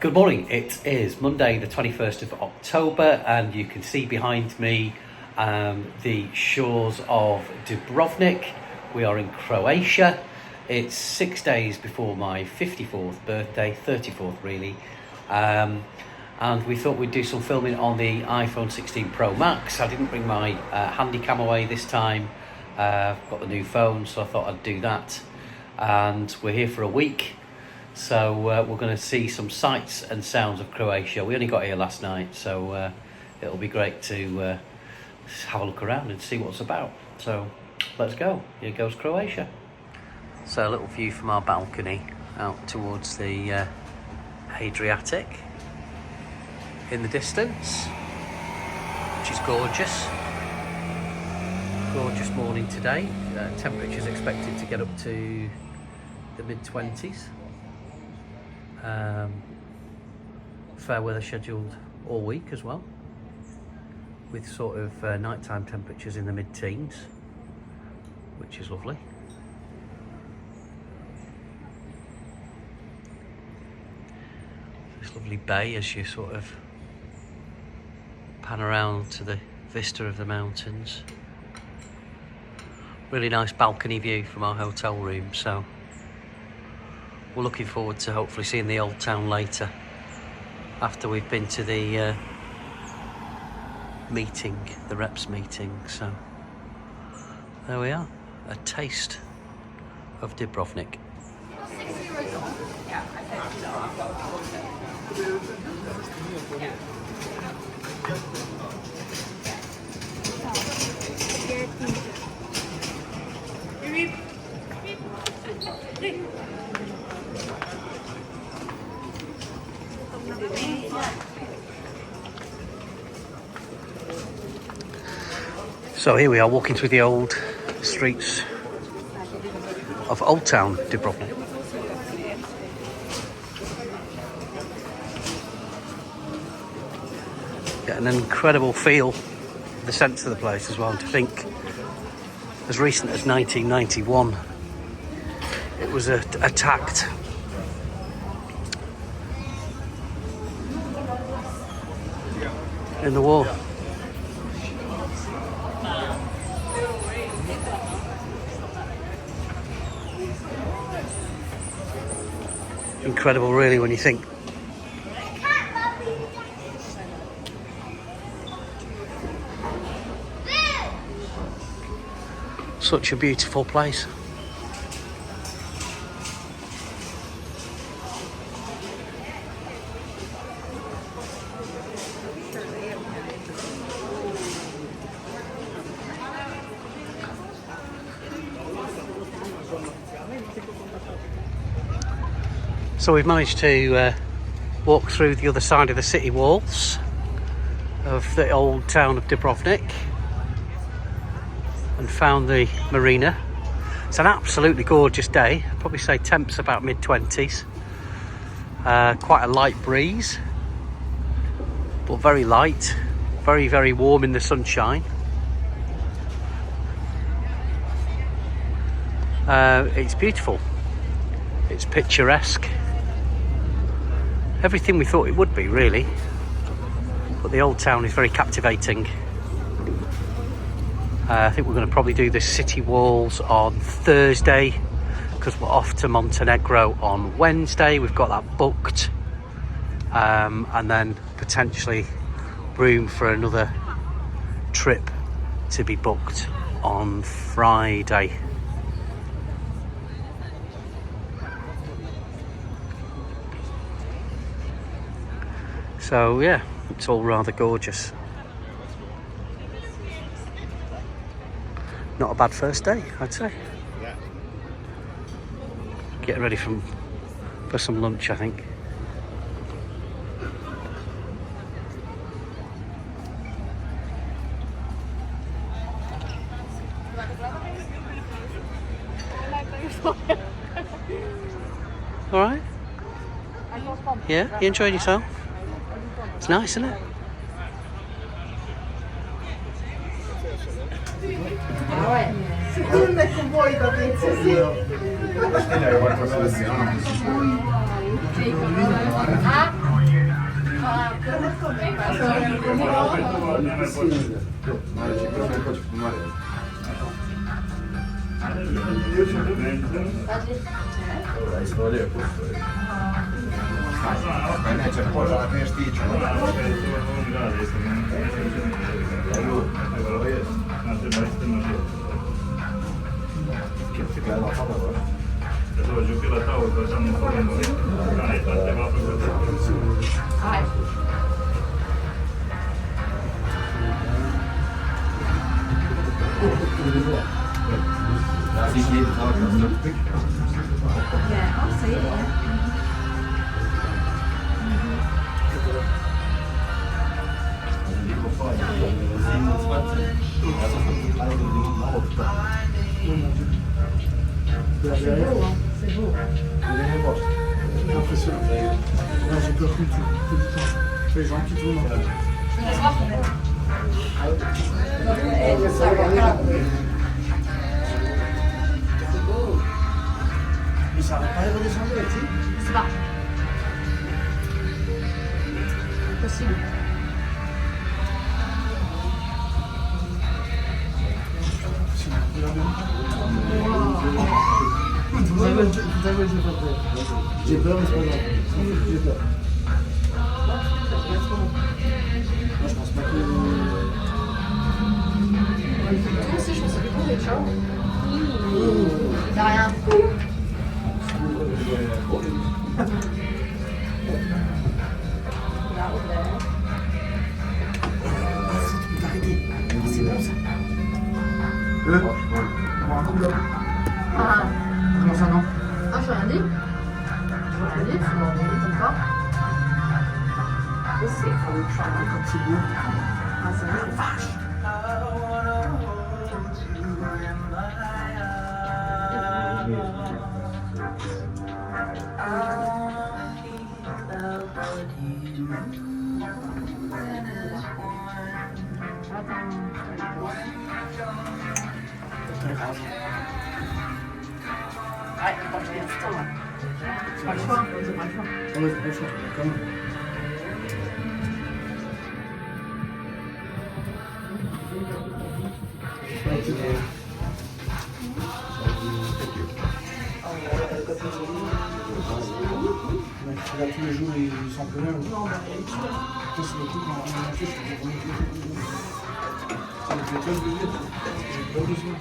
Good morning, it is Monday the 21st of October and you can see behind me the shores of Dubrovnik. We are in Croatia. It's 6 days before my 54th birthday, 34th really, and we thought we'd do some filming on the iPhone 16 Pro Max. I didn't bring my handy cam away this time. I've got the new phone, so I thought I'd do that. And we're here for a week. So we're going to see some sights and sounds of Croatia. We only got here last night, so it'll be great to have a look around and see what's about. So let's go. Here goes Croatia. So a little view from our balcony out towards the Adriatic in the distance, which is gorgeous. Gorgeous morning today. Temperatures expected to get up to the mid-20s. Fair weather scheduled all week as well, with sort of nighttime temperatures in the mid-teens, which is lovely. This lovely bay as you sort of pan around to the vista of the mountains. Really nice balcony view from our hotel room, so we're looking forward to hopefully seeing the old town later, after we've been to the meeting, the reps meeting. So there we are, a taste of Dubrovnik. So here we are walking through the old streets of Old Town Dubrovnik. Get an incredible feel, the sense of the place as well. And to think, as recent as 1991, it was attacked. In the war. Incredible really when you think. Such a beautiful place. So we've managed to walk through the other side of the city walls of the old town of Dubrovnik and found the marina. It's an absolutely gorgeous day. I'd probably say temps about mid-20s. Quite a light breeze, but very light, very, very warm in the sunshine. It's beautiful. It's picturesque. Everything we thought it would be, really. But the old town is very captivating. I think we're going to probably do the city walls on Thursday, because we're off to Montenegro on Wednesday. We've got that booked. And then potentially room for another trip to be booked on Friday. So yeah, it's all rather gorgeous. Not a bad first day, I'd say. Getting ready for some lunch, I think. All right. Yeah, you enjoyed yourself? It's nice, isn't it? Sicuramente con voi da pensieri. Ah? Neće poželjati nije štiću. Da zie ik jeden Tag als Luftweg. Ja, auch sehr. Also von 3 Minuten auf. C'est beau. C'est impressionnant. Là, j'ai peur tout le temps. Les gens qui tournent. Mais ça n'arrête pas de redescendre là-dessus. Je sais pas. Possible. Vous avez j'ai pas peur. J'ai peur, mais c'est pas grave. J'ai peur. Moi, je pense pas que... Toi aussi, je pense que c'est cool, les gens. T'as rien. C'est bon, ça. On va un Ah, Comment ça, non? ah, je rien dit. Je rien dit, tu m'as dit comme ça. C'est C'est beau. Ah, c'est vrai. Vache. Ouais, quand j'ai du temps, ouais. C'est pas le choix, c'est pas le choix. Ah ouais, c'est pas le choix, quand même. Là, tous les jours, ils sont plus là. Non, bah, ça, c'est le truc quand on a fait, c'est le premier truc. Ça me fait plein de plaisir. J'ai pas besoin.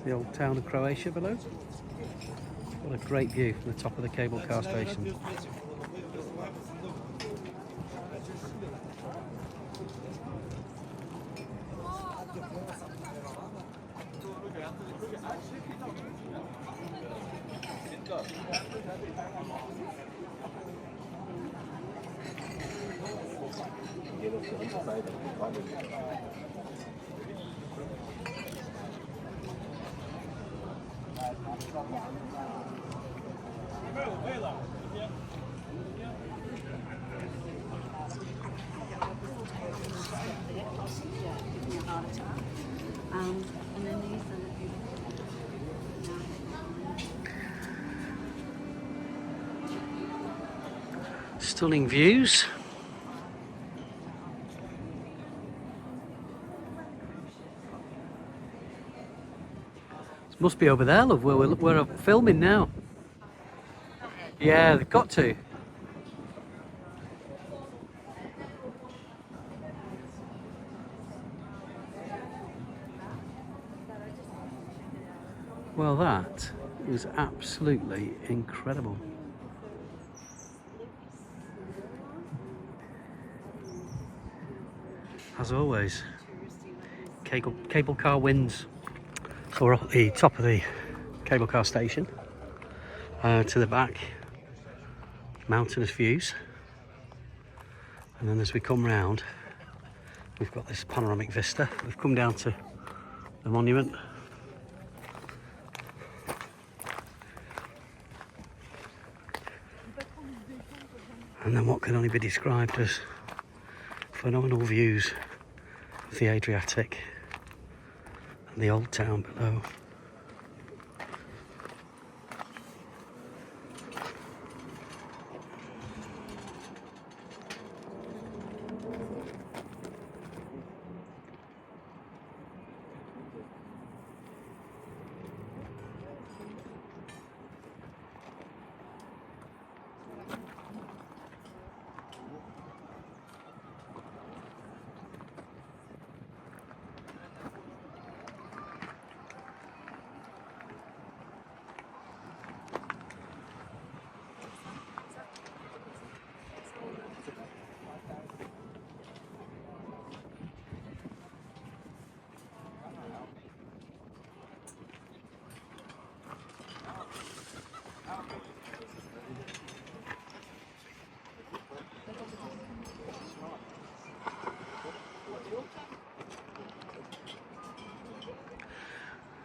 The old town of Croatia below. What a great view from the top of the cable car station. And then these are Stunning views. This must be over there, love, where we're filming now. Yeah, they've got to. Well, that was absolutely incredible. As always, cable car wins. So we're at the top of the cable car station. To the back, mountainous views. And then as we come round, we've got this panoramic vista. We've come down to the monument. And then what can only be described as phenomenal views of the Adriatic and the old town below.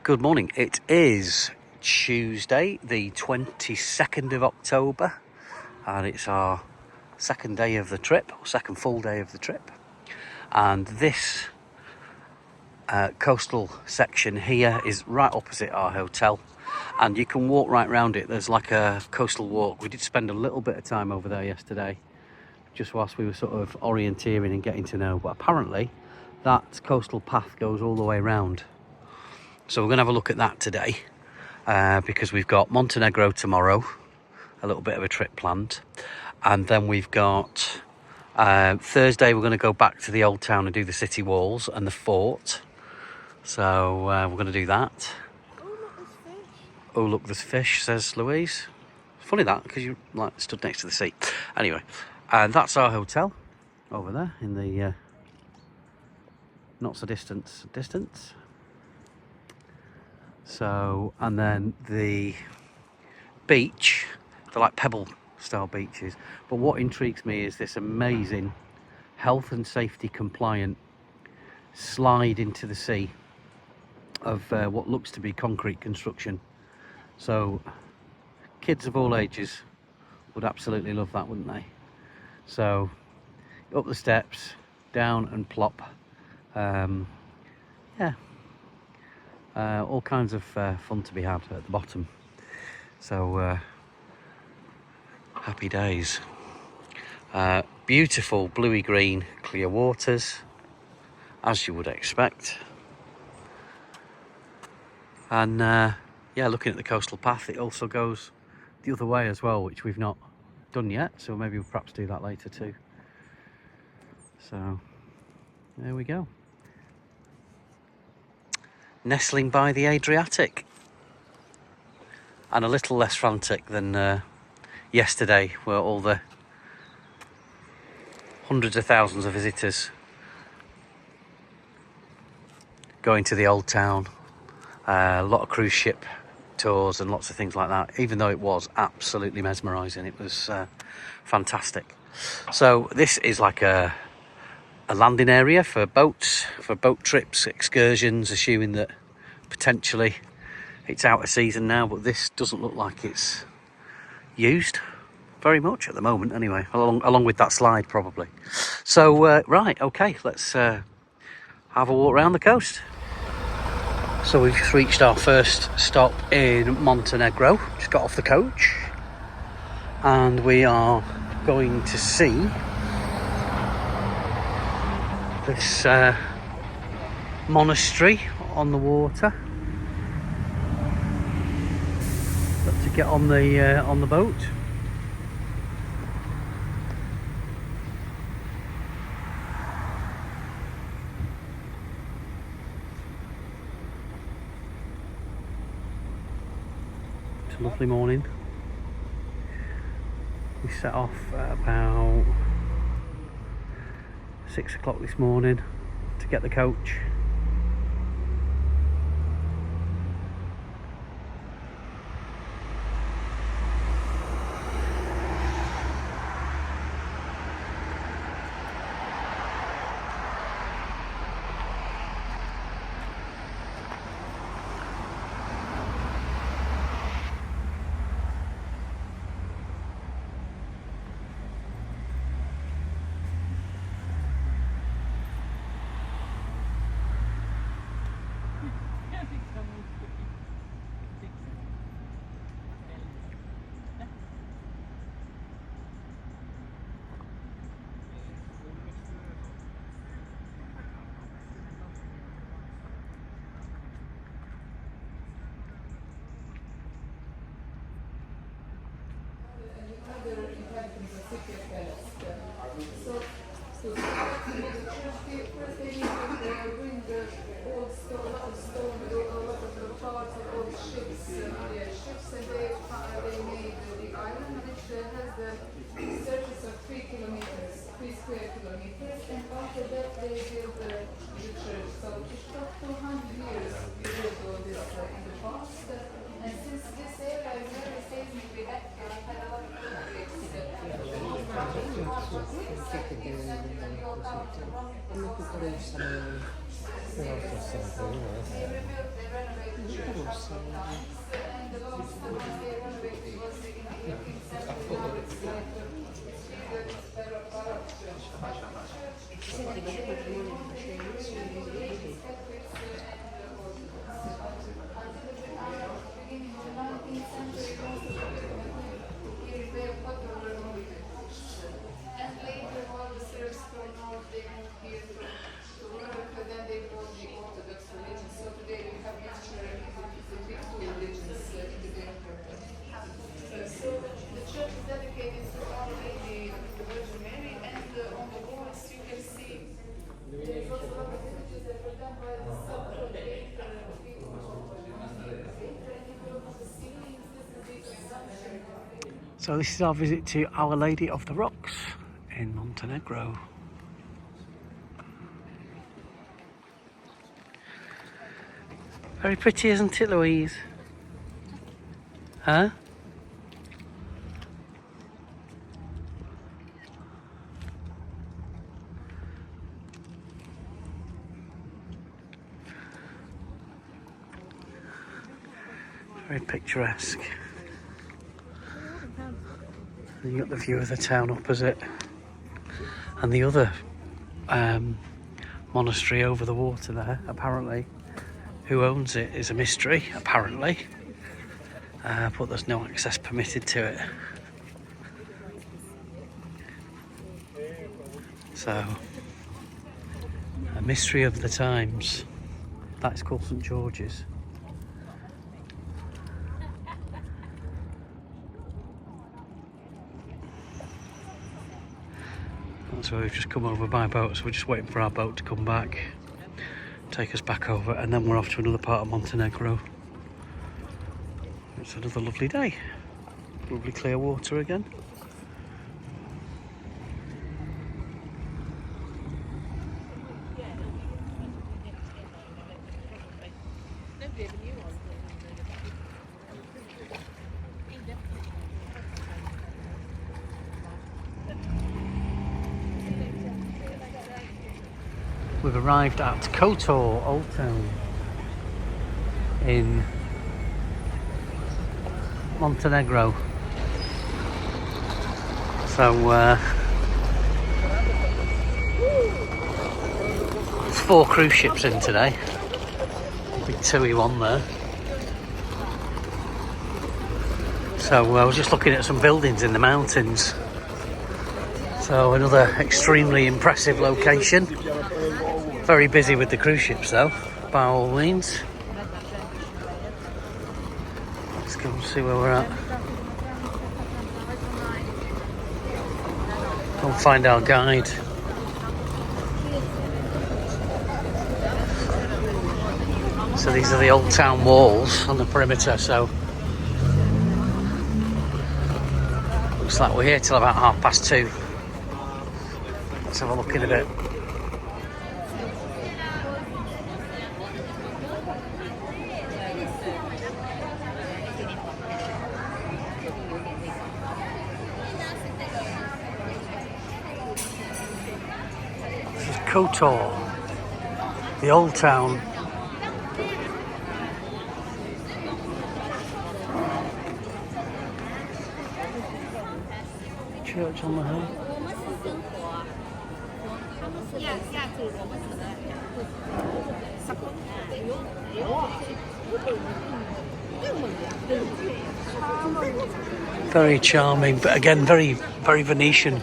Good morning. It is Tuesday, the 22nd of October, and it's our second day of the trip, or second full day of the trip. And this coastal section here is right opposite our hotel, and you can walk right round it. There's like a coastal walk. We did spend a little bit of time over there yesterday, just whilst we were sort of orienteering and getting to know, but apparently that coastal path goes all the way round. So we're going to have a look at that today, because we've got Montenegro tomorrow, a little bit of a trip planned, and then we've got Thursday we're going to go back to the old town and do the city walls and the fort. So we're going to do that. Oh look, there's fish, says Louise. Funny that, because you like stood next to the sea. Anyway, and that's our hotel over there in the not so distant distance. So, and then the beach, they're like pebble style beaches, but what intrigues me is this amazing health and safety compliant slide into the sea of what looks to be concrete construction. So kids of all ages would absolutely love that, wouldn't they? So up the steps, down and plop. Yeah, all kinds of fun to be had at the bottom. So happy days. Beautiful bluey green clear waters, as you would expect. And yeah, looking at the coastal path, it also goes the other way as well, which we've not done yet, so maybe we'll perhaps do that later too. So there we go. Nestling by the Adriatic, and a little less frantic than yesterday, where all the hundreds of thousands of visitors going to the old town, a lot of cruise ship tours and lots of things like that. Even though it was absolutely mesmerising, it was fantastic. So this is like a landing area for boats, for boat trips, excursions, assuming that potentially it's out of season now, but this doesn't look like it's used very much at the moment anyway, along with that slide probably. So right, okay, let's have a walk around the coast. So we've just reached our first stop in Montenegro, just got off the coach, and we are going to see this monastery on the water. Got to get on the boat. It's a lovely morning. We set off at about 6 o'clock this morning to get the coach. So first they need to bring the old stone, a lot of stone, a lot of the parts of old ships, and they made the island, which has the surface of 3 kilometers, 3 square kilometers, and after that they built the church. So it took 200 years to build all this in the past, and since this area is very seismically active, it had a lot of earthquakes. So this is our visit to Our Lady of the Rocks in Montenegro. Very pretty, isn't it, Louise? Huh? Very picturesque. And you got the view of the town opposite, and the other monastery over the water there. Apparently, who owns it is a mystery. Apparently, but there's no access permitted to it. So, a mystery of the times. That's called St George's. So we've just come over by boat, so we're just waiting for our boat to come back, take us back over, and then we're off to another part of Montenegro. It's another lovely day. Lovely clear water again. We've arrived at Kotor, Old Town, in Montenegro. So there's 4 cruise ships in today. Big 2E1 there. So I was just looking at some buildings in the mountains. So another extremely impressive location. Very busy with the cruise ships though, by all means. Let's go and see where we're at. Go and find our guide. So these are the Old Town walls on the perimeter, so looks like we're here till about 2:30. Let's have a look in a bit. Kotor, the Old Town. Church on the hill. Very charming, but again very, very Venetian.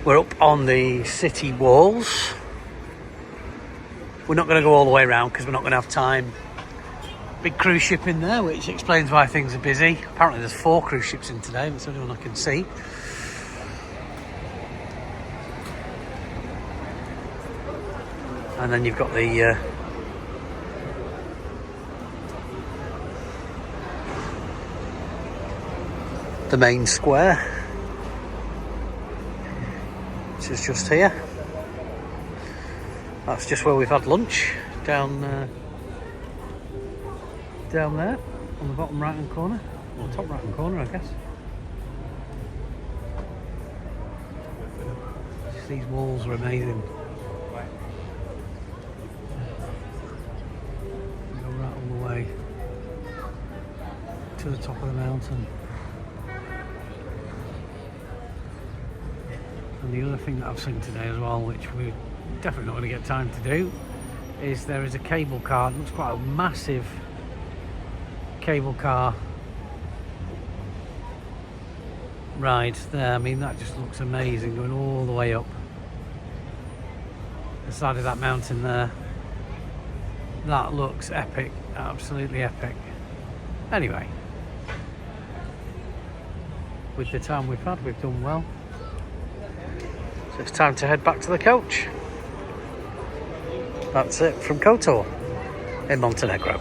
We're up on the city walls. We're not going to go all the way around because we're not going to have time. Big cruise ship in there, which explains why things are busy. Apparently there's 4 cruise ships in today, that's the only one I can see. And then you've got the main square, which is just here. That's just where we've had lunch, down there on the bottom right hand corner, or top right hand corner I guess. Just these walls are amazing. Go right all the way to the top of the mountain. And the other thing that I've seen today as well, which we're definitely not going to get time to do, is there is a cable car. It looks quite a massive cable car ride there. I mean, that just looks amazing, going all the way up the side of that mountain there. That looks epic, absolutely epic. Anyway, with the time we've had, we've done well. So it's time to head back to the coach. That's it from Kotor in Montenegro.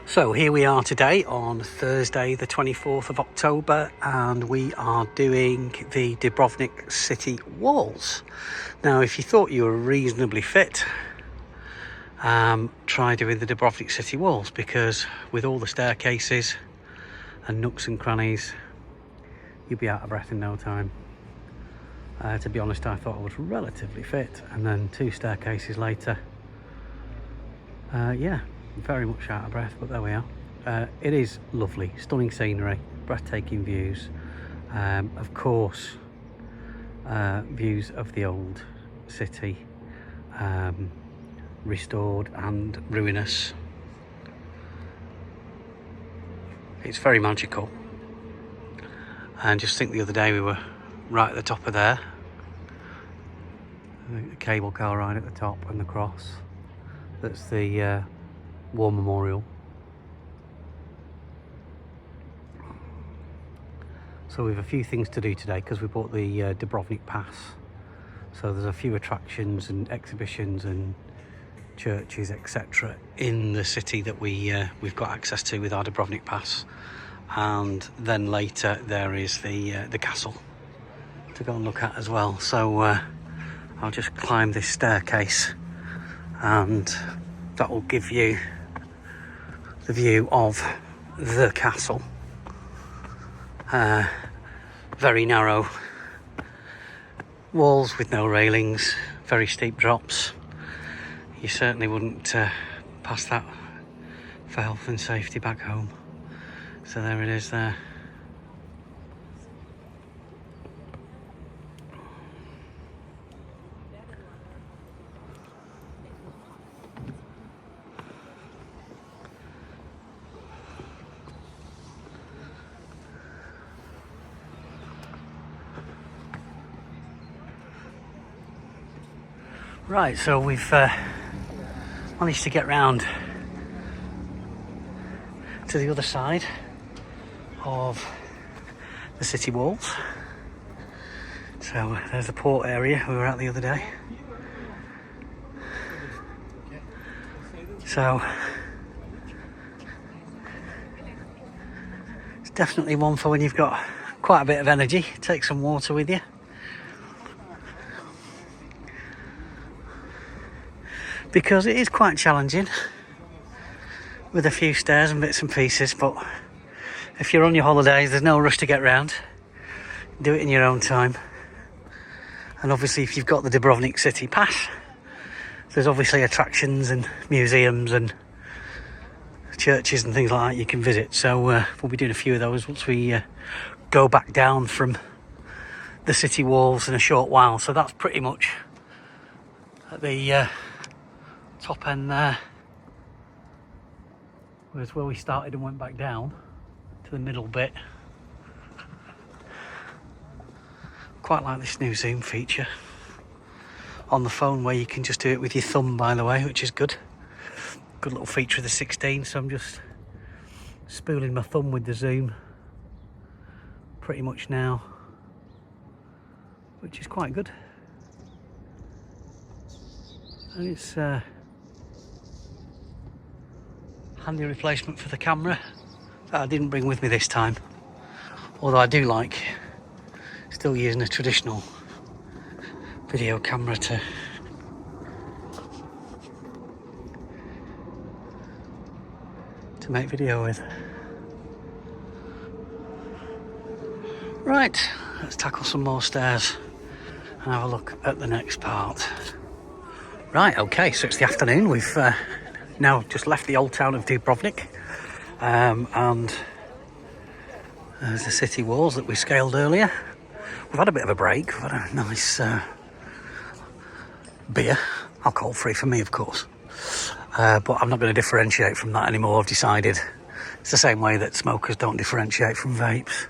So here we are today on Thursday the 24th of October, and we are doing the Dubrovnik city walls. Now if you thought you were reasonably fit, try doing the Dubrovnik city walls, because with all the staircases and nooks and crannies, you'll be out of breath in no time. To be honest, I thought I was relatively fit, and then 2 staircases later, yeah, very much out of breath, but there we are. It is lovely, stunning scenery, breathtaking views. Of course, views of the old city, restored and ruinous. It's very magical. And just think, the other day we were right at the top of there, the cable car ride at the top, and the cross, that's the war memorial. So we have a few things to do today because we bought the Dubrovnik pass, so there's a few attractions and exhibitions and churches etc. in the city that we've got access to with our Dubrovnik pass. And then later there is the castle to go and look at as well. So I'll just climb this staircase, and that will give you the view of the castle. Very narrow walls with no railings, very steep drops. You certainly wouldn't pass that for health and safety back home. So there it is there. Right, so we've managed to get round to the other side of the city walls. So there's the port area we were at the other day. So it's definitely one for when you've got quite a bit of energy. Take some water with you. Because it is quite challenging with a few stairs and bits and pieces, but if you're on your holidays, there's no rush to get round. Do it in your own time. And obviously if you've got the Dubrovnik City Pass, there's obviously attractions and museums and churches and things like that you can visit. So we'll be doing a few of those once we go back down from the city walls in a short while. So that's pretty much at the top end there. Was where we started and went back down to the middle bit. Quite like this new zoom feature on the phone where you can just do it with your thumb, by the way, which is good. Good little feature of the 16, so I'm just spooling my thumb with the zoom pretty much now, which is quite good. And it's handy replacement for the camera that I didn't bring with me this time, although I do like still using a traditional video camera to make video with. Right, let's tackle some more stairs and have a look at the next part. Right, okay, so it's the afternoon. We've now just left the old town of Dubrovnik, and there's the city walls that we scaled earlier. We've had a bit of a break. We've had a nice beer, alcohol free for me, of course, but I'm not going to differentiate from that anymore. I've decided it's the same way that smokers don't differentiate from vapes.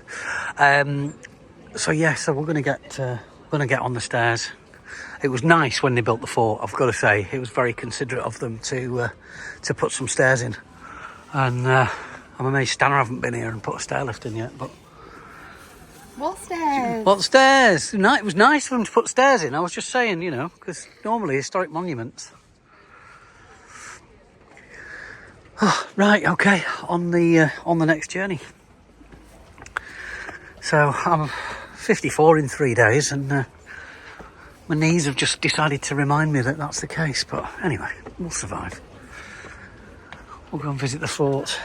So we're going to get on the stairs. It was nice when they built the fort, I've got to say. It was very considerate of them to put some stairs in. And I'm amazed Stanner haven't been here and put a stair lift in yet. But What stairs? what stairs? No, it was nice of them to put stairs in. I was just saying, you know, because normally historic monuments. Oh, right, okay, on the next journey. So I'm 54 in 3 days, and my knees have just decided to remind me that that's the case. But anyway, we'll survive. We'll go and visit the fort.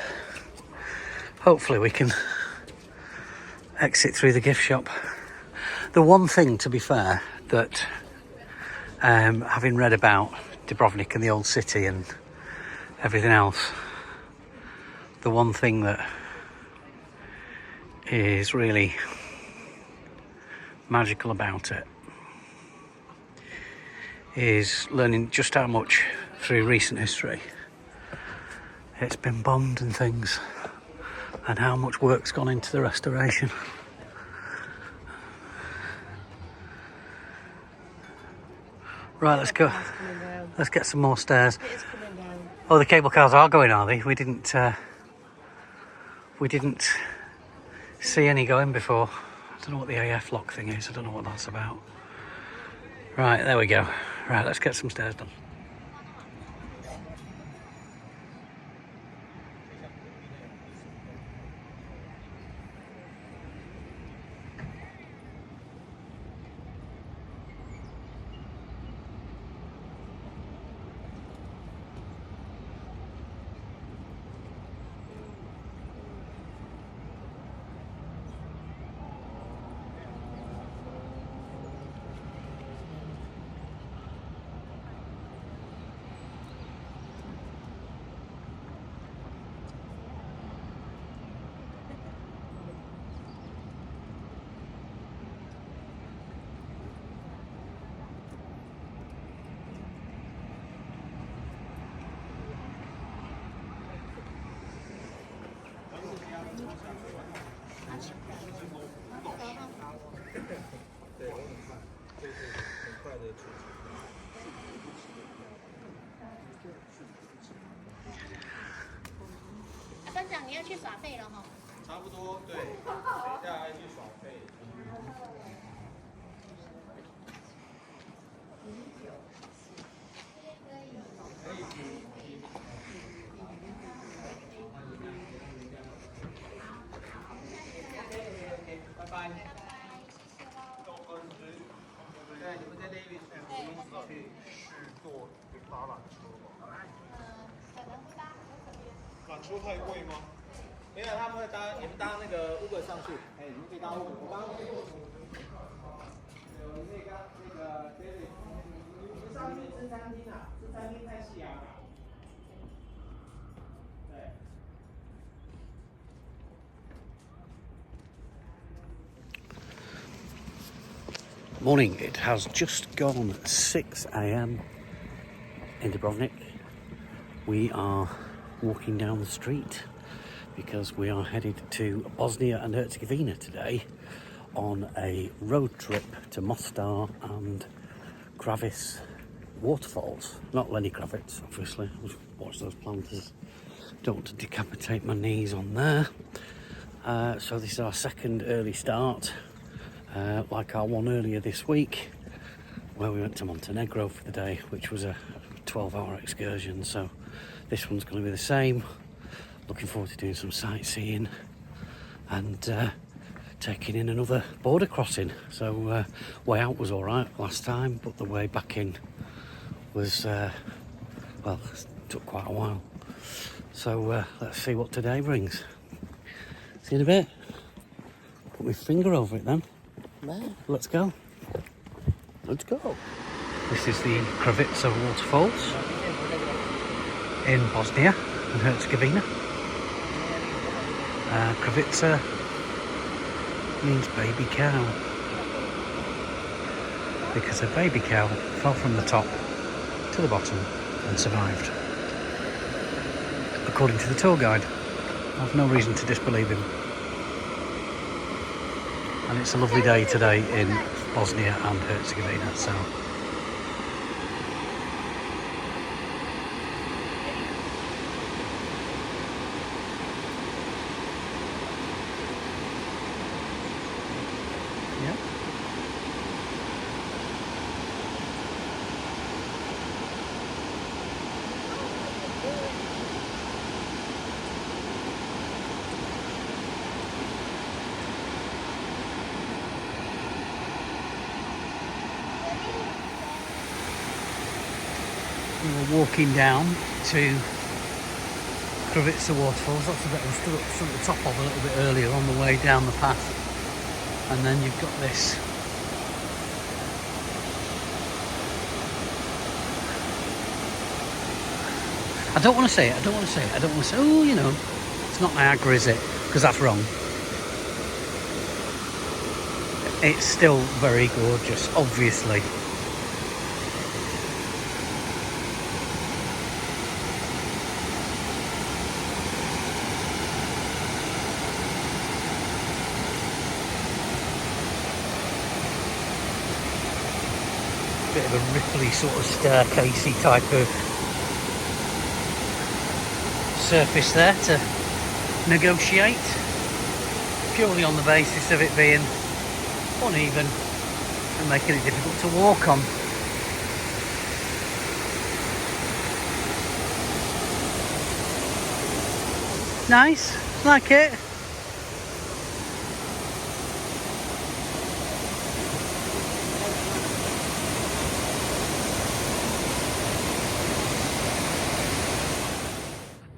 Hopefully we can exit through the gift shop. The one thing, to be fair, that having read about Dubrovnik and the old city and everything else, the one thing that is really magical about it is learning just how much through recent history it's been bombed and things, and how much work's gone into the restoration. Right, let's go. Let's get some more stairs. Oh, the cable cars are going, are they? We didn't see any going before. I don't know what the AF lock thing is. I don't know what that's about. Right, there we go. Right, let's get some stairs done. 你要去耍费了哈。差不多，对，等一下还去耍费。拜拜。对，你们在那边去试坐打缆车吗？可能吧。缆车太贵吗？没有，他们会搭，你们搭那个 Uber 上去。哎，你们可以搭 Uber。我刚刚可以过去。有那个 David， 你上去吃餐厅啊？吃餐厅在夕阳港。对。Morning, it has just gone 6 a.m. in Dubrovnik. We are walking down the street because we are headed to Bosnia and Herzegovina today on a road trip to Mostar and Kravis waterfalls. Not Lenny Kravitz, obviously. Watch those planters. Don't want to decapitate my knees on there. So this is our second early start. Like our one earlier this week, where we went to Montenegro for the day, which was a 12-hour excursion. So this one's going to be the same. Looking forward to doing some sightseeing and taking in another border crossing. So way out was all right last time, but the way back in was well, took quite a while. So let's see what today brings. See you in a bit. Put my finger over it then. Let's go. Let's go. This is the Kravica waterfalls in Bosnia and Herzegovina. Kravica means baby cow because a baby cow fell from the top to the bottom and survived. According to the tour guide, I've no reason to disbelieve him. And it's a lovely day today in Bosnia and Herzegovina, so yeah. We were walking down to Kravica waterfalls. That's the bit I stood at the top of a little bit earlier on the way down the path. And then you've got this I don't want to say it, oh, you know, it's not Niagara, is it? Because that's wrong. It's still very gorgeous, obviously. Bit of a ripply sort of staircasey type of surface there to negotiate, purely on the basis of it being uneven and making it difficult to walk on. Nice, like it.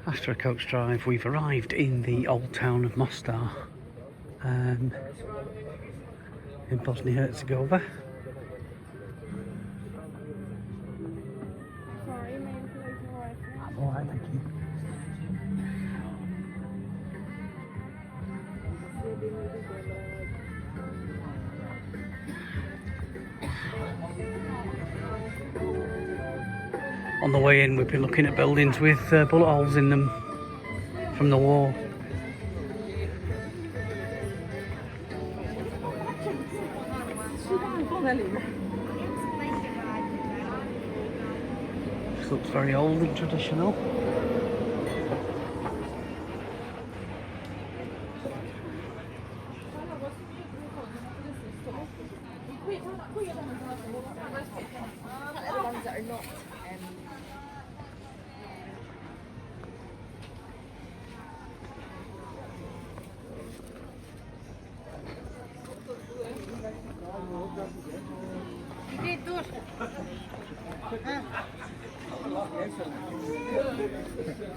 After a coach drive, we've arrived in the old town of Mostar in Bosnia Herzegovina. I'm alright, thank you. On the way in, we've been looking at buildings with bullet holes in them from the war. This looks very old and traditional.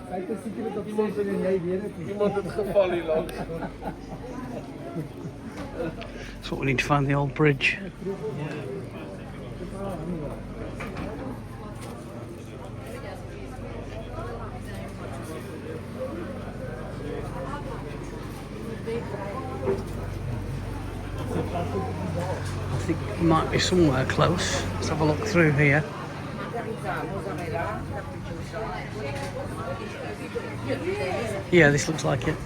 Kijk eens een keer dat vlot erin mee. Iemand het geval hier langs. So we need to find the old bridge. I think it might be somewhere close. Let's have a look through here. Yeah, this looks like it.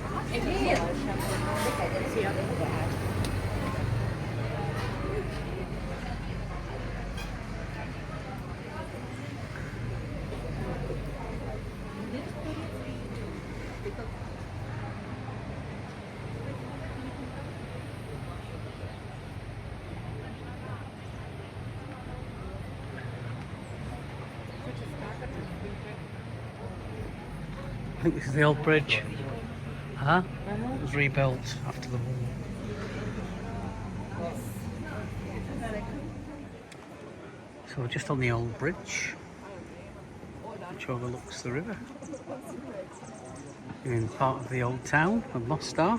I think this is the old bridge. Huh? It was rebuilt after the war. So we're just on the old bridge, which overlooks the river. You're in part of the Old Town of Mostar.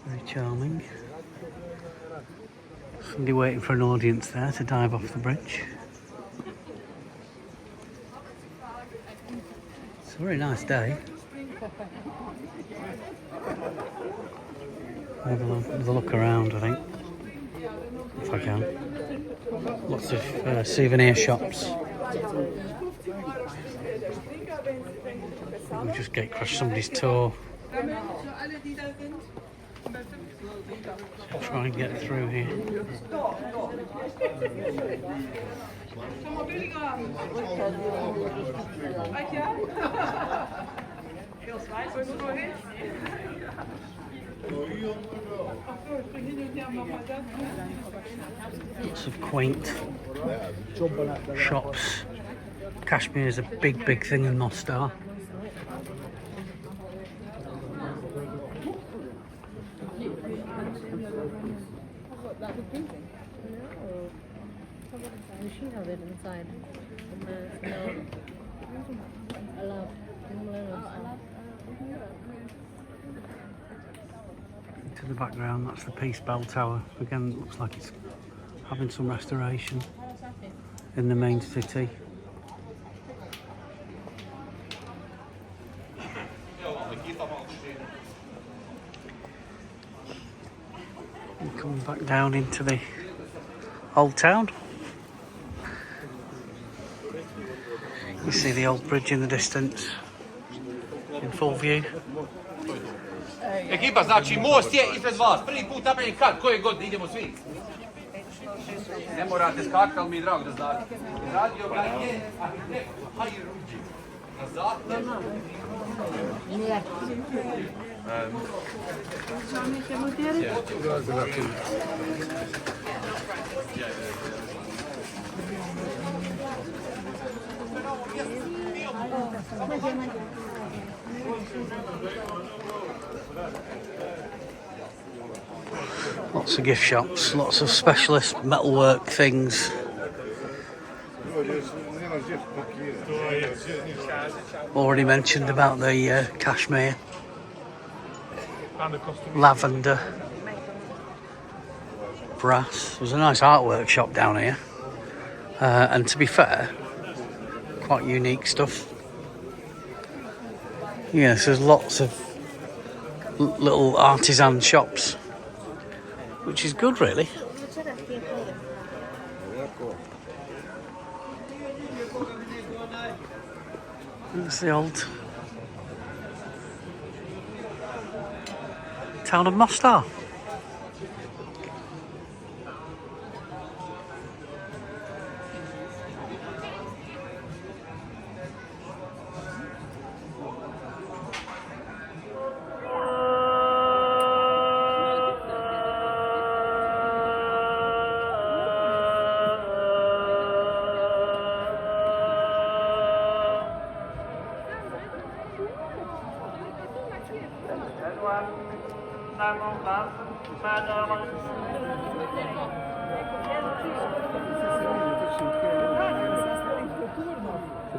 Very charming. Somebody waiting for an audience there to dive off the bridge. It's a very nice day. Have a look around, I think, if I can. Lots of souvenir shops. We'll just gate crash somebody's tour. So try and get through here. Lots of quaint shops. Cashmere is a big thing in Mostar. To the background, that's the Peace Bell Tower. Again, it looks like it's having some restoration in the main city. And coming back down into the Old Town. You see the old bridge in the distance, in full view. Ekipa, znači most je ispred vas. Prvi put napravljen kat, koje godine idemo svi. Ne morate skakati, ali mi je drago da znate. Radio ga je arhitekt Hajruđi. Na zahtjev. Nije. Lots of gift shops, lots of specialist metalwork things. Already mentioned about the cashmere, lavender, brass. There's a nice artwork shop down here, and to be fair, quite unique stuff. Yes, there's lots of little artisan shops, which is good, really. It's the old town of Mostar.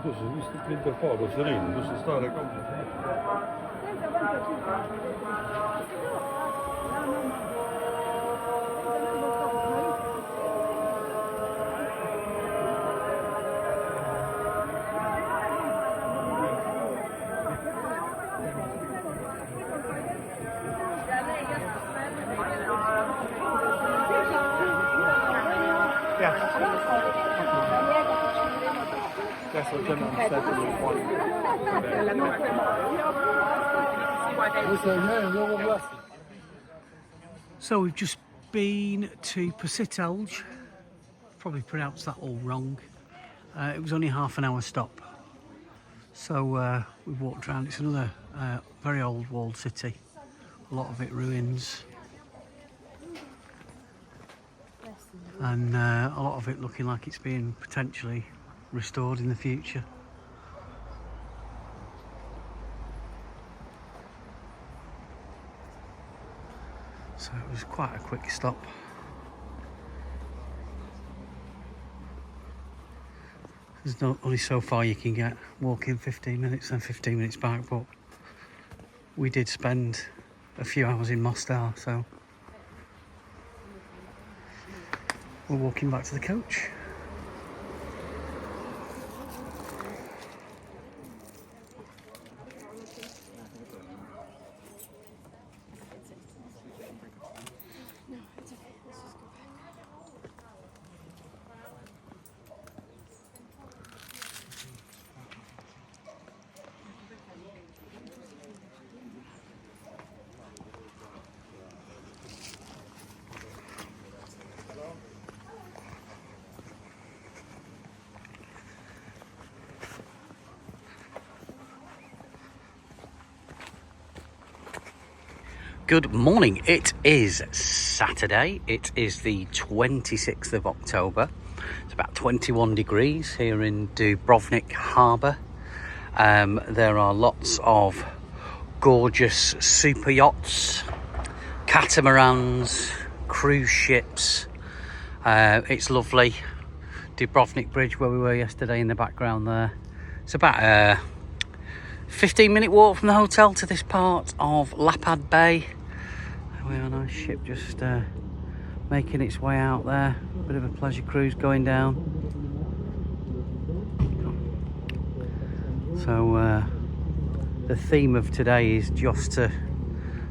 tussen, vi inte kvar på Serin, du ska stå där kommer. So we've just been to Pasitelj, probably pronounced that all wrong. It was only a half an hour stop. So we've walked around. It's another very old walled city, a lot of it ruins. And a lot of it looking like it's being potentially restored in the future. So it was quite a quick stop. There's only so far you can get, walking 15 minutes and 15 minutes back, but we did spend a few hours in Mostar, so we're walking back to the coach. Good morning. It is Saturday. It is the 26th of October. It's about 21 degrees here in Dubrovnik harbour. There are lots of gorgeous super yachts, catamarans, cruise ships. It's lovely. Dubrovnik Bridge, where we were yesterday, in the background there. It's about a 15-minute walk from the hotel to this part of Lapad Bay. We are, nice ship just making its way out there. Bit of a pleasure cruise going down. So the theme of today is just to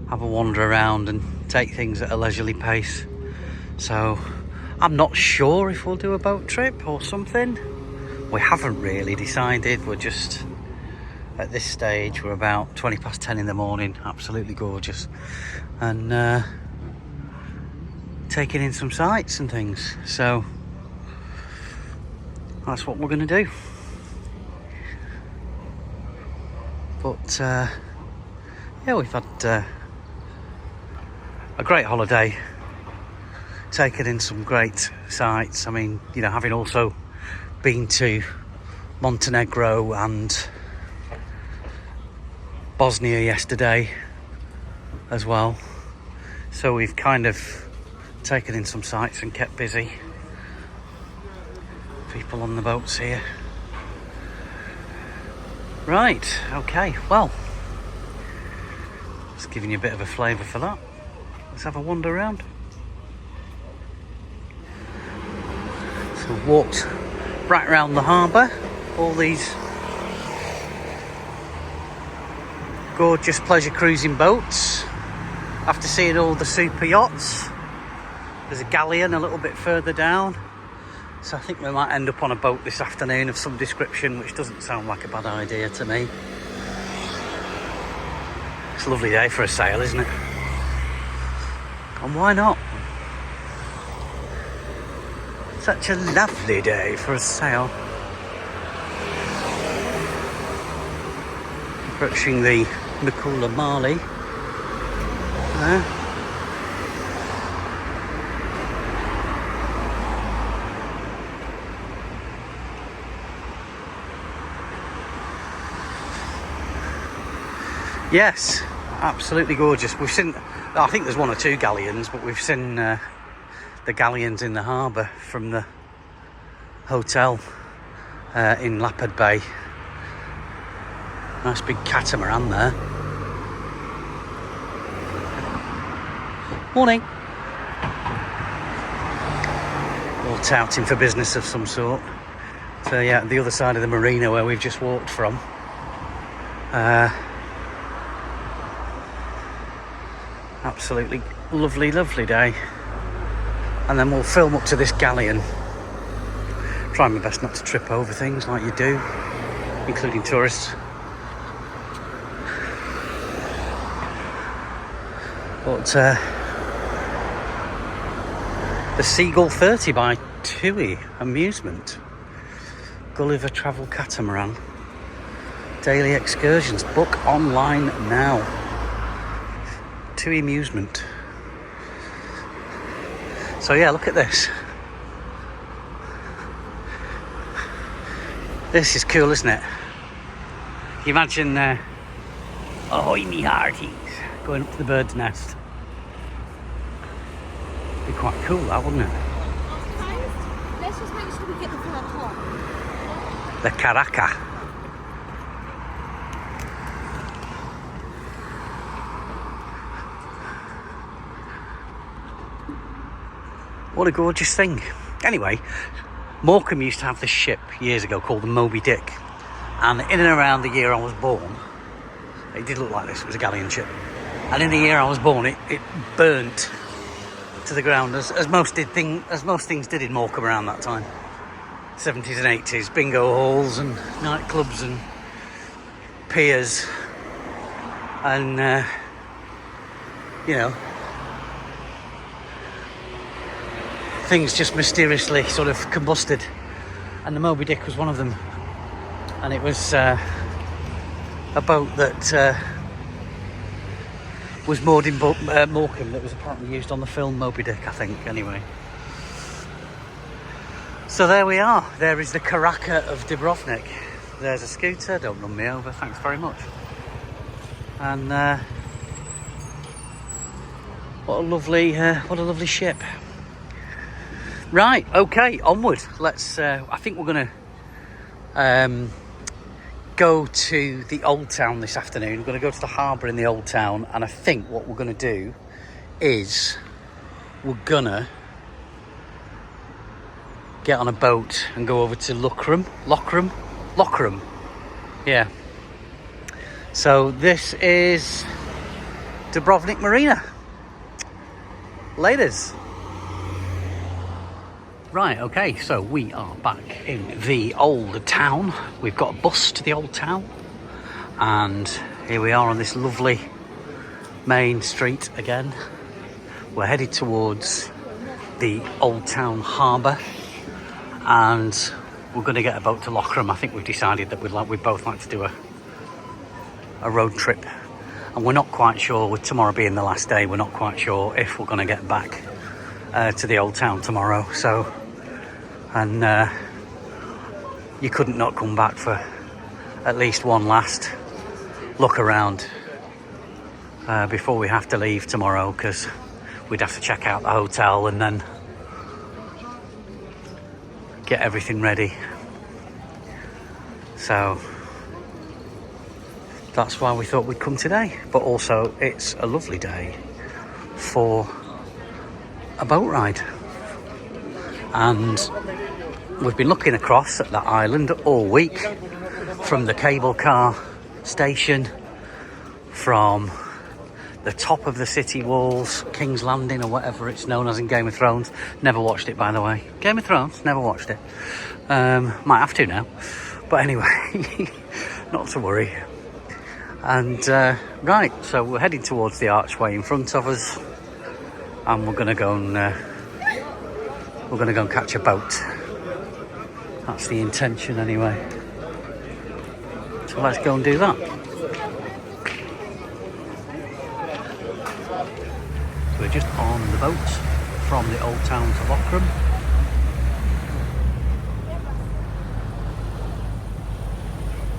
have a wander around and take things at a leisurely pace. So I'm not sure if we'll do a boat trip or something. We haven't really decided. We're just, at this stage, we're about 20 past 10 in the morning. Absolutely gorgeous. And taking in some sights and things. So that's what we're going to do. But yeah, we've had a great holiday, taken in some great sights. I mean, you know, having also been to Montenegro and Bosnia yesterday as well, so we've kind of taken in some sights and kept busy. People on the boats here. Right, okay, well, just giving you a bit of a flavour for that. Let's have a wander around. So walked right around the harbour, all these gorgeous pleasure cruising boats. After seeing all the super yachts, there's a galleon a little bit further down, so I think we might end up on a boat this afternoon of some description, which doesn't sound like a bad idea to me. It's a lovely day for a sail, isn't it? And why not? Such a lovely day for a sail. Approaching the Mikula Mali there. Yes, absolutely gorgeous. We've seen, I think there's one or two galleons, but we've seen the galleons in the harbour from the hotel in Lapad Bay. Nice big catamaran there. Morning. All touting for business of some sort. So yeah, the other side of the marina where we've just walked from. Absolutely lovely, lovely day. And then we'll film up to this galleon. Try my best not to trip over things like you do, including tourists. But the Seagull 30 by TUI Amusement. Gulliver Travel Catamaran. Daily excursions. Book online now. TUI Amusement. So yeah, look at this. This is cool, isn't it? You imagine, ahoy me hearties, going up to the bird's nest. Be quite cool, that, wouldn't it? Let's just make sure we get the flat top. The Caraca. What a gorgeous thing. Anyway, Morecambe used to have this ship years ago called the Moby Dick. And in and around the year I was born, it did look like this, it was a galleon ship. And in the year I was born, it burnt to the ground, as most things did in Morecambe around that time. 70s and 80s, bingo halls and nightclubs and piers. And, you know, things just mysteriously sort of combusted, and the Moby Dick was one of them. And it was a boat that was moored in Morecambe, that was apparently used on the film Moby Dick, I think, anyway. So there we are. There is the Caraca of Dubrovnik. There's a scooter. Don't run me over, thanks very much. And what a lovely ship. Right, okay, onward. Let's. I think we're gonna go to the Old Town this afternoon. We're gonna go to the harbour in the Old Town, and I think what we're gonna do is we're gonna get on a boat and go over to Lokrum. Yeah. So this is Dubrovnik Marina. Laters. Right, okay, so we are back in the Old Town. We've got a bus to the Old Town, and here we are on this lovely main street again. We're headed towards the Old Town Harbour, and we're going to get a boat to Lokrum. I think we've decided that we'd both like to do a road trip, and we're not quite sure, with tomorrow being the last day, we're not quite sure if we're going to get back to the Old Town tomorrow. So, and you couldn't not come back for at least one last look around before we have to leave tomorrow, because we'd have to check out the hotel and then get everything ready. So that's why we thought we'd come today. But also it's a lovely day for a boat ride, and we've been looking across at that island all week, from the cable car station, from the top of the city walls, King's Landing or whatever it's known as in Game of Thrones. Never watched it, by the way. Game of Thrones, never watched it. Might have to now, but anyway, not to worry. And right, so we're heading towards the archway in front of us, and we're gonna go and catch a boat. That's the intention anyway. So let's go and do that. So we're just on the boat from the Old Town to Lokrum.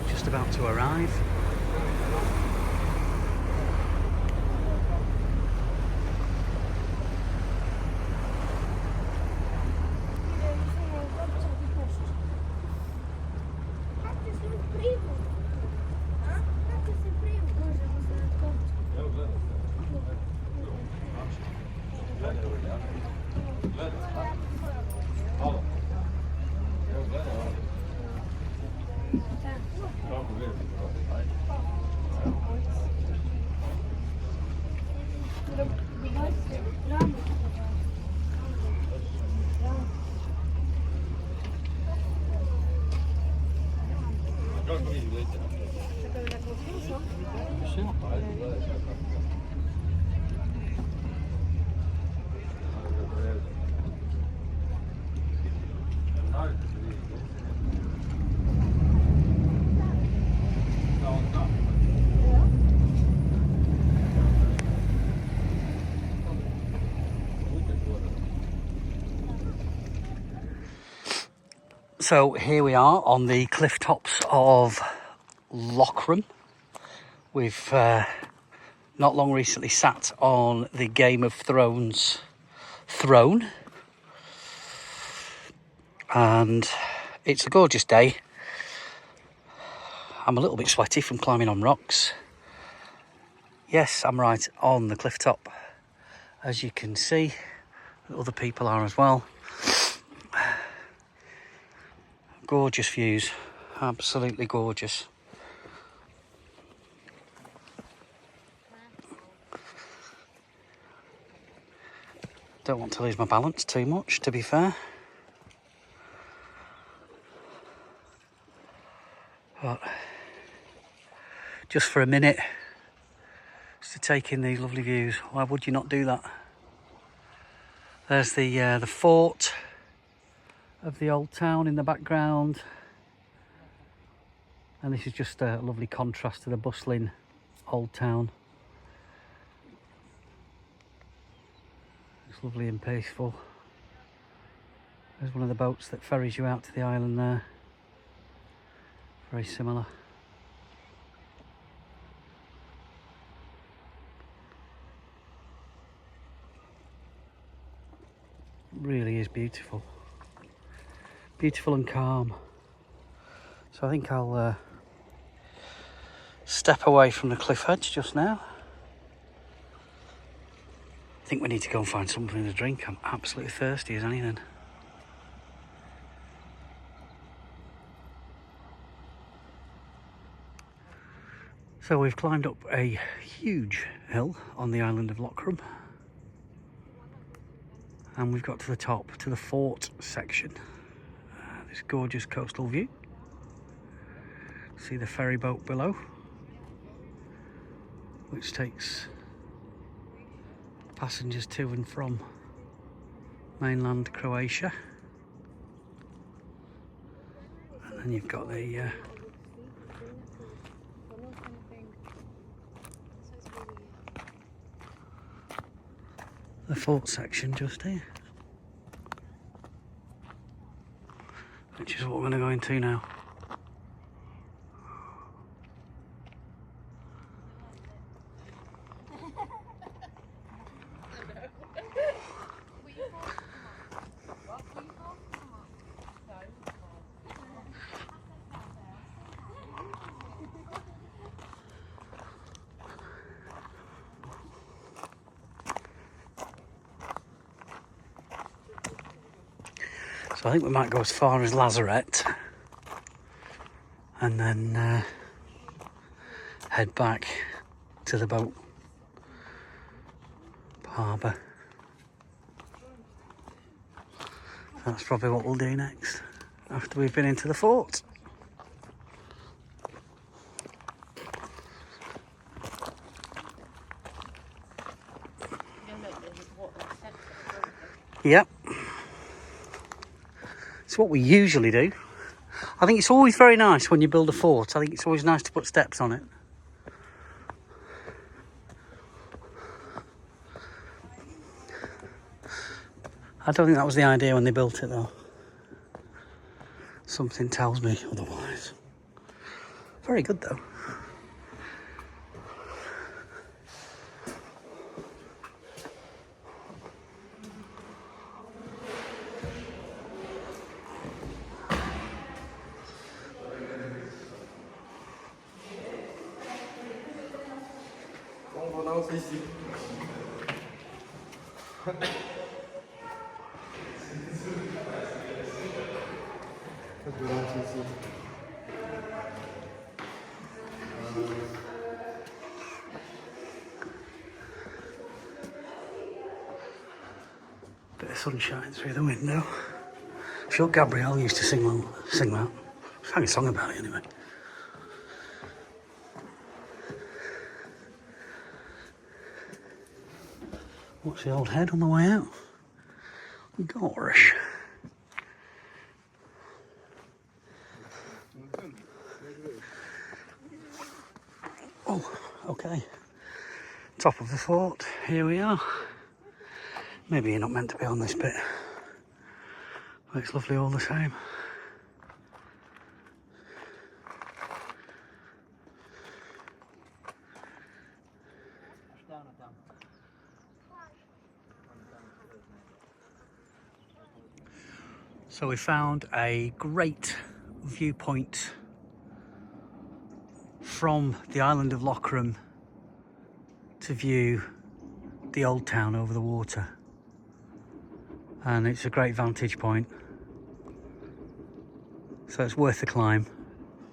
Just about to arrive. Kako vi gledate? So here we are on the cliff tops of Lochram. We've not long recently sat on the Game of Thrones throne, and it's a gorgeous day. I'm a little bit sweaty from climbing on rocks. Yes, I'm right on the cliff top, as you can see. Other people are as well. Gorgeous views, absolutely gorgeous. Don't want to lose my balance too much, to be fair. But just for a minute, just to take in these lovely views. Why would you not do that? There's the fort of the old town in the background, and this is just a lovely contrast to the bustling old town. It's lovely and peaceful. There's one of the boats that ferries you out to the island there. Very similar. It really is beautiful. Beautiful and calm. So I think I'll step away from the cliff edge just now. I think we need to go and find something to drink. I'm absolutely thirsty as anything. So we've climbed up a huge hill on the island of Lochram, and we've got to the top, to the fort section. This gorgeous coastal view. See the ferry boat below, which takes passengers to and from mainland Croatia. And then you've got the fort section just here, which is what we're going to go into now. So I think we might go as far as Lazaret and then head back to the boat harbour. That's probably what we'll do next, after we've been into the fort. Yep. It's what we usually do. I think it's always very nice when you build a fort. I think it's always nice to put steps on it. I don't think that was the idea when they built it though. Something tells me otherwise. Very good though. Bit of sunshine through the window. I'm sure Gabrielle used to sing that. Sang a song about it anyway. Watch the old head on the way out. Gosh. Oh, okay. Top of the fort, here we are. Maybe you're not meant to be on this bit, but it's lovely all the same. So we found a great viewpoint from the island of Lochram to view the old town over the water, and it's a great vantage point, so it's worth the climb.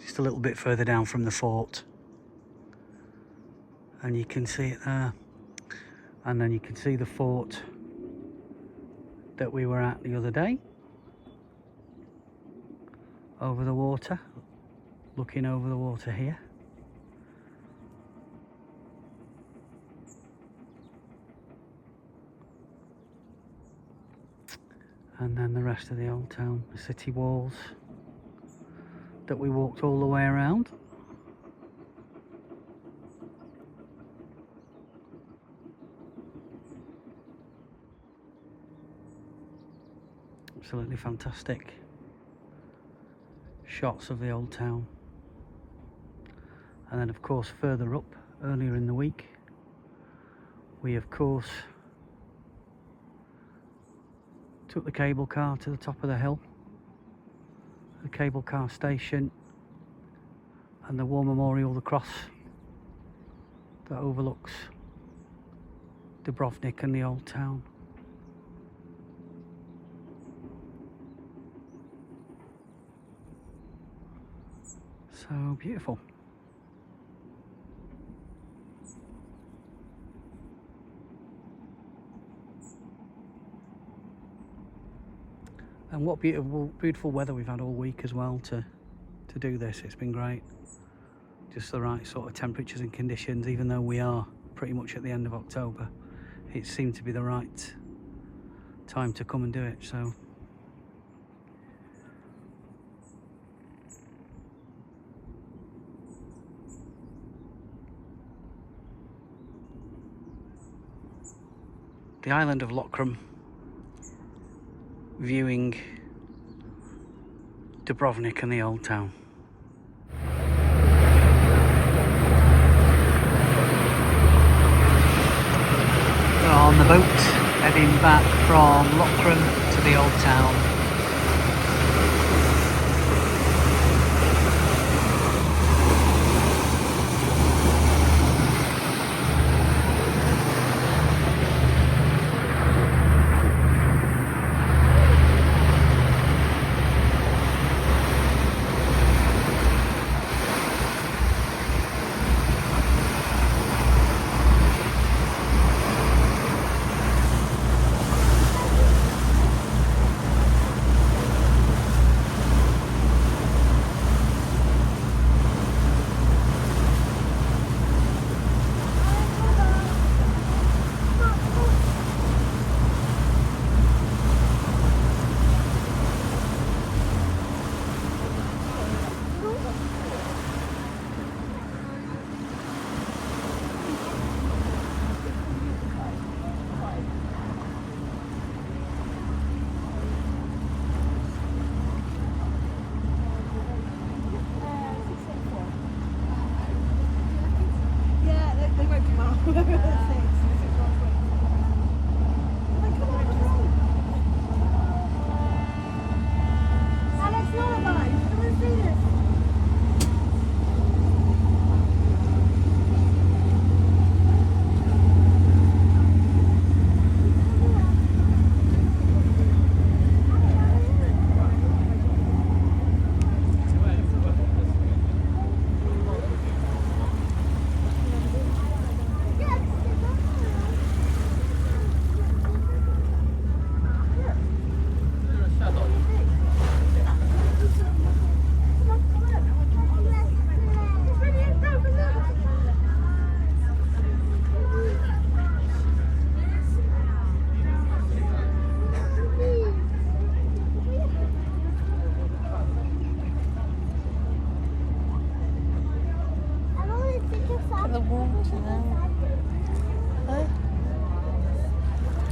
Just a little bit further down from the fort, and you can see it there, and then you can see the fort that we were at the other day over the water, looking over the water here. And then the rest of the old town, the city walls that we walked all the way around. Absolutely fantastic shots of the old town. And then of course further up, earlier in the week, we of course took the cable car to the top of the hill, the cable car station, and the War Memorial, the cross that overlooks Dubrovnik and the old town. So beautiful. And what beautiful weather we've had all week as well to do this. It's been great. Just the right sort of temperatures and conditions, even though we are pretty much at the end of October. It seemed to be the right time to come and do it, so. The island of Lochram, viewing Dubrovnik and the old town. We're on the boat heading back from Lochram to the old town.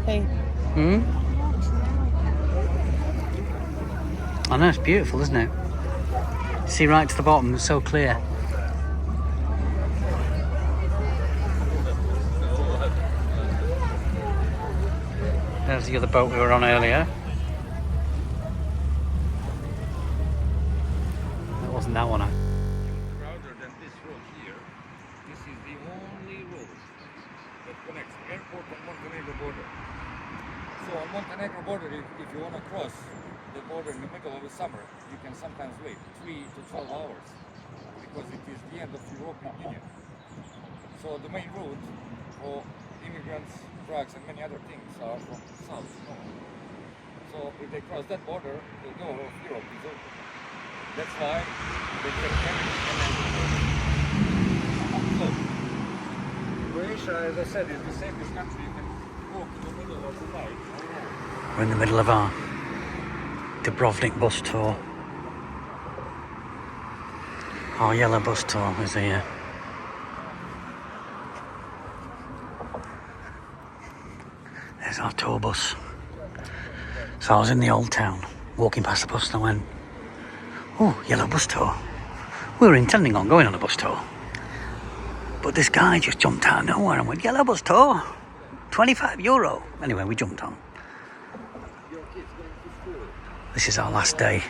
Hey. Hmm? I know, it's beautiful, isn't it? See right to the bottom, it's so clear. There's the other boat we were on earlier. That wasn't that one. Rather than this road here, this is the only road that connects airport and Montenegro border. So on Montenegro border, if you want to cross the border in the middle of the summer, you can sometimes wait 3 to 12 hours because it is the end of the European Union. So the main route for immigrants, drugs and many other things are from south to north. So if they cross that border, the door of Europe is open. That's why they can so, Croatia, as I said, is the safest country. You can walk in the middle of the night. We're in the middle of our Dubrovnik bus tour. Our yellow bus tour is here. There's our tour bus. So I was in the Old Town, walking past the bus and I went, oh, yellow bus tour. We were intending on going on a bus tour. But this guy just jumped out of nowhere and went, yellow bus tour, €25. Anyway, we jumped on. This is our last day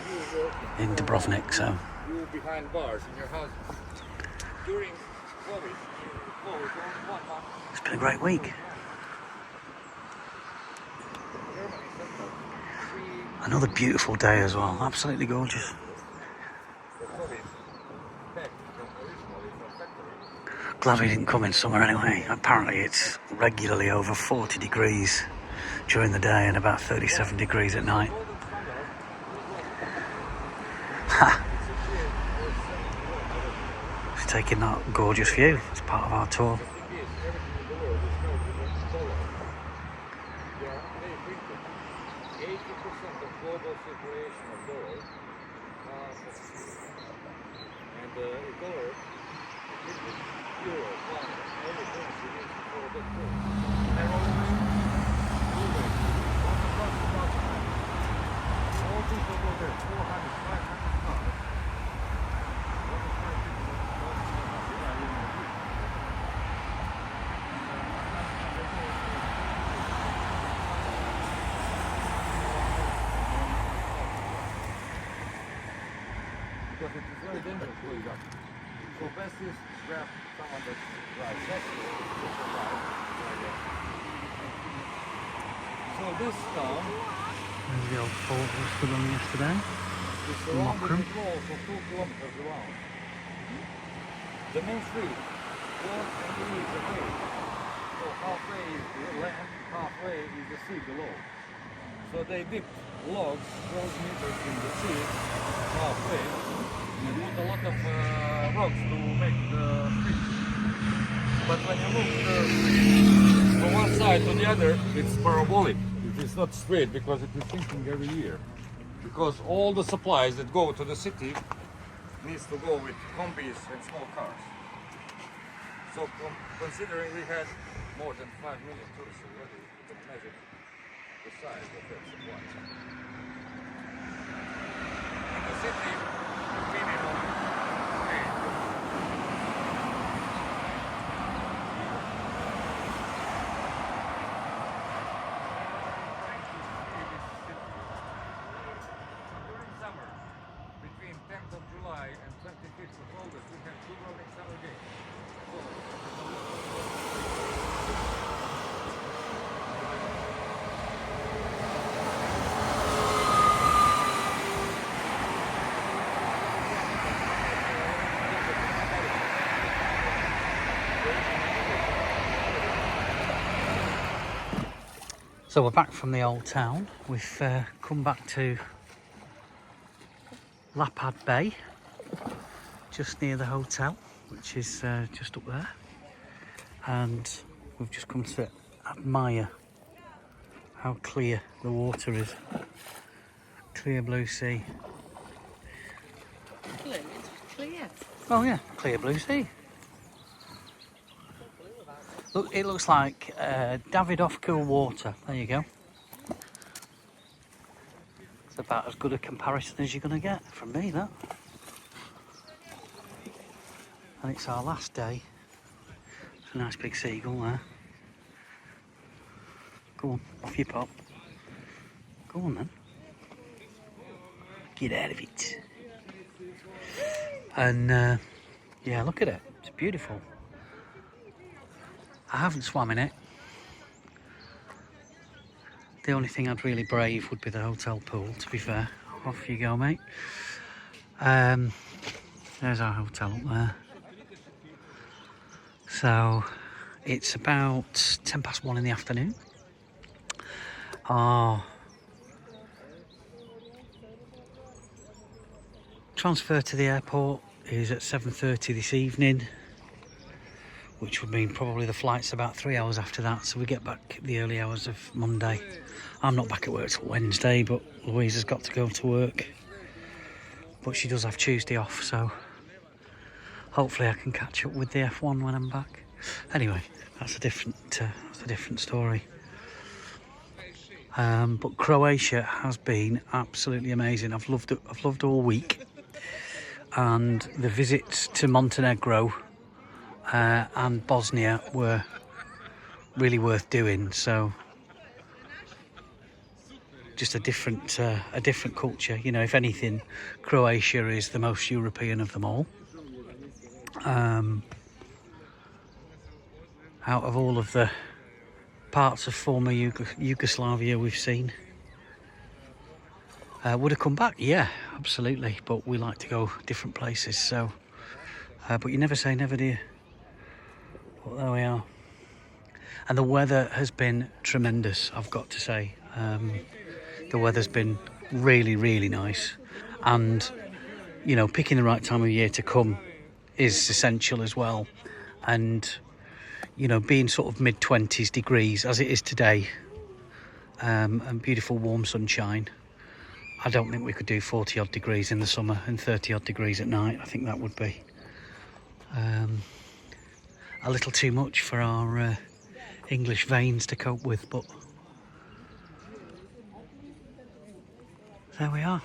in Dubrovnik, so. You were behind bars in your house. During COVID, It's been a great week. Another beautiful day as well, absolutely gorgeous. Glad we didn't come in summer anyway. Apparently it's regularly over 40 degrees during the day and about 37 degrees at night. Ha! Just taking that gorgeous view as part of our tour. Because it is very dangerous going up. So best is grab someone that drives next to you to survive like that. So this town There's the old fort we stood on yesterday. is surrounded with walls for 2 kilometers around. The main street, 4 meters away. So halfway is the land, halfway is the sea below. So they dipped logs 12 meters in the sea, halfway, and put a lot of rocks to make the street. But when you look from one side to the other, it's parabolic. It is not straight because it is sinking every year. Because all the supplies that go to the city needs to go with combis and small cars. So considering we had more than 5 million tourists already, you can imagine the size of that supply. In the city, minimum 8. During summer, between 10th of July and 25th of August, we have Dubrovnik Summer Games. So we're back from the Old Town. We've come back to Lapad Bay, just near the hotel, which is just up there. And we've just come to admire how clear the water is. Clear blue sea. It's clear. Oh yeah, clear blue sea. Look, it looks like Davidoff cool water. There you go. It's about as good a comparison as you're going to get from me, that. And it's our last day. It's a nice big seagull there. Go on, off you pop. Go on then. Get out of it. And yeah, look at it. It's beautiful. I haven't swam in it. The only thing I'd really brave would be the hotel pool, to be fair. Off you go, mate. There's our hotel up there. So it's about 1:10 in the afternoon. Our transfer to the airport is at 7:30 this evening, which would mean probably the flight's about 3 hours after that, so we get back the early hours of Monday. I'm not back at work till Wednesday, but Louise has got to go to work, but she does have Tuesday off, so hopefully I can catch up with the F1 when I'm back. Anyway, that's a different story. But Croatia has been absolutely amazing. I've loved all week, and the visits to Montenegro and Bosnia were really worth doing. So just a different culture. You know, if anything, Croatia is the most European of them all. Out of all of the parts of former Yugoslavia we've seen. Would have come back? Yeah, absolutely. But we like to go different places. So, but you never say never, do you? But there we are. And the weather has been tremendous, I've got to say. The weather's been really, really nice. And, you know, picking the right time of year to come is essential as well. And, you know, being sort of mid-20s degrees as it is today, and beautiful warm sunshine, I don't think we could do 40 odd degrees in the summer and 30 odd degrees at night. I think that would be a little too much for our English veins to cope with, but there we are.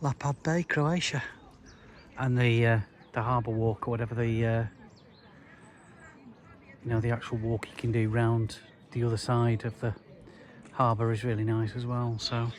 Lapad Bay, Croatia, and the harbour walk, or whatever the you know, the actual walk you can do round the other side of the harbour is really nice as well. So